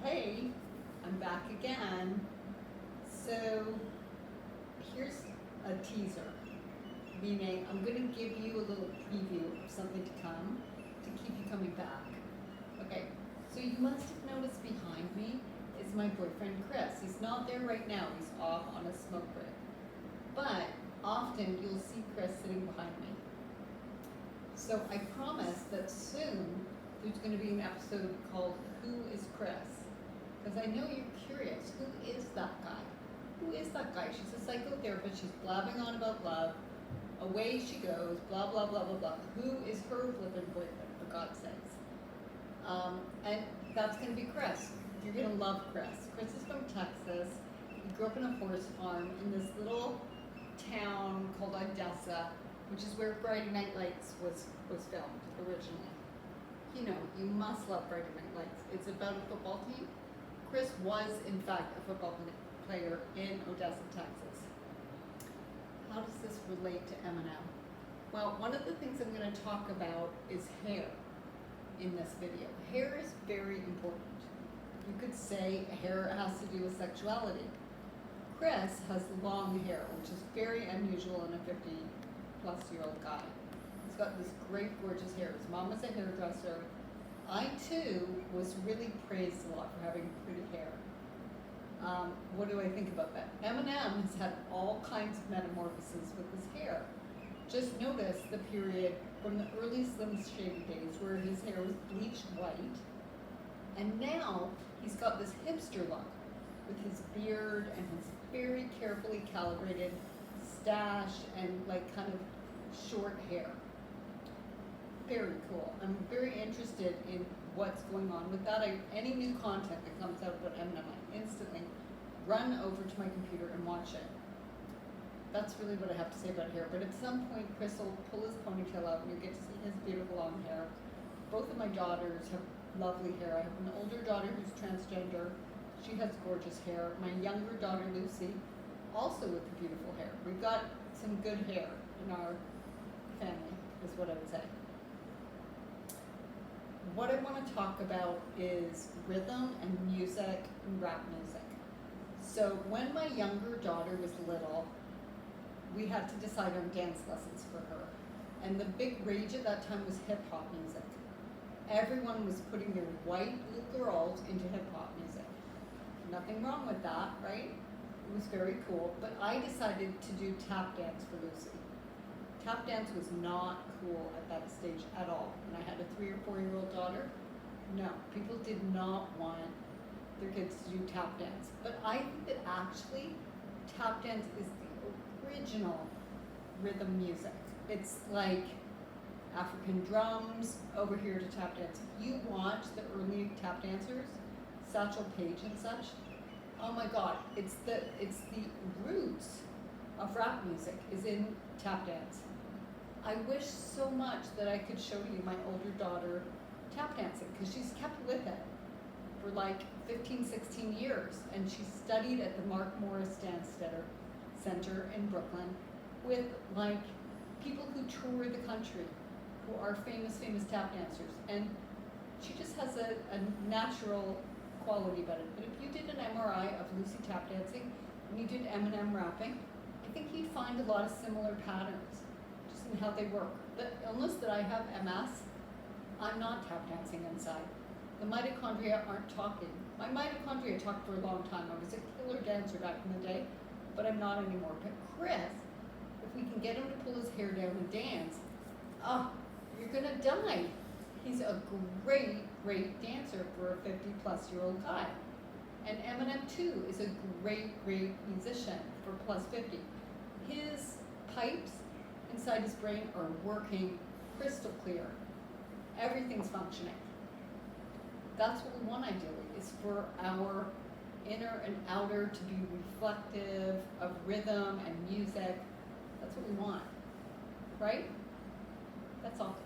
Hey, I'm back again. So here's a teaser, meaning I'm going to give you a little preview of something to come to keep you coming back. Okay, so you must have noticed behind me is my boyfriend Chris. He's not there right now, he's off on a smoke break. But often you'll see Chris sitting behind me. So I promise that soon there's going to be an episode called Who is Chris? Because I know you're curious. Who is that guy? Who is that guy? She's a psychotherapist. She's blabbing on about love. Away she goes. Blah, blah, blah, blah, blah. Who is her flippin' boyfriend, for God's sakes? And that's going to be Chris. You're going to love Chris. Chris is from Texas. He grew up in a horse farm in this little town called Odessa, which is where Friday Night Lights was filmed originally. You know, you must love Friday Night Lights. It's about a football team. Chris was, in fact, a football player in Odessa, Texas. How does this relate to Eminem? Well, one of the things I'm going to talk about is hair in this video. Hair is very important. You could say hair has to do with sexuality. Chris has long hair, which is very unusual in a 50-plus-year-old guy. He's got this great, gorgeous hair. His mom was a hairdresser. I, too, was really praised a lot for having pretty hair. What do I think about that? Eminem has had all kinds of metamorphoses with his hair. Just notice the period from the early Slim Shady days where his hair was bleached white, and now he's got this hipster look with his beard and his very carefully calibrated stash and like kind of short hair. Very cool. I'm very interested in what's going on with that. Any new content that comes out about Eminem, I instantly run over to my computer and watch it. That's really what I have to say about hair. But at some point, Chris will pull his ponytail out and you get to see his beautiful long hair. Both of my daughters have lovely hair. I have an older daughter who's transgender. She has gorgeous hair. My younger daughter, Lucy, also with the beautiful hair. We've got some good hair in our family, is what I would say. What I want to talk about is rhythm and music and rap music. So when my younger daughter was little, we had to decide on dance lessons for her. And the big rage at that time was hip hop music. Everyone was putting their white little girls into hip hop music. Nothing wrong with that, right? It was very cool. But I decided to do tap dance for Lucy. Tap dance was not cool at that stage at all. When I had a 3 or 4-year-old daughter, no, people did not want their kids to do tap dance. But I think that actually tap dance is the original rhythm music. It's like African drums over here to tap dance. If you watch the early tap dancers, Satchel Paige and such, oh my God, it's the roots of rap music is in tap dance. I wish so much that I could show you my older daughter tap dancing because she's kept with it for like 15, 16 years. And she studied at the Mark Morris Dance Center in Brooklyn with like people who tour the country, who are famous tap dancers. And she just has a natural quality about it. But if you did an MRI of Lucy tap dancing and you did Eminem rapping, I think you'd find a lot of similar patterns just in how they work. The illness that I have, MS, I'm not tap dancing inside. The mitochondria aren't talking. My mitochondria talked for a long time. I was a killer dancer back in the day, but I'm not anymore. But Chris, if we can get him to pull his hair down and dance, you're gonna die. He's a great dancer for a 50-plus-year-old guy. And Eminem, too, is a great musician for plus 50. His pipes inside his brain are working crystal clear. Everything's functioning. That's what we want ideally, is for our inner and outer to be reflective of rhythm and music. That's what we want, right? That's all.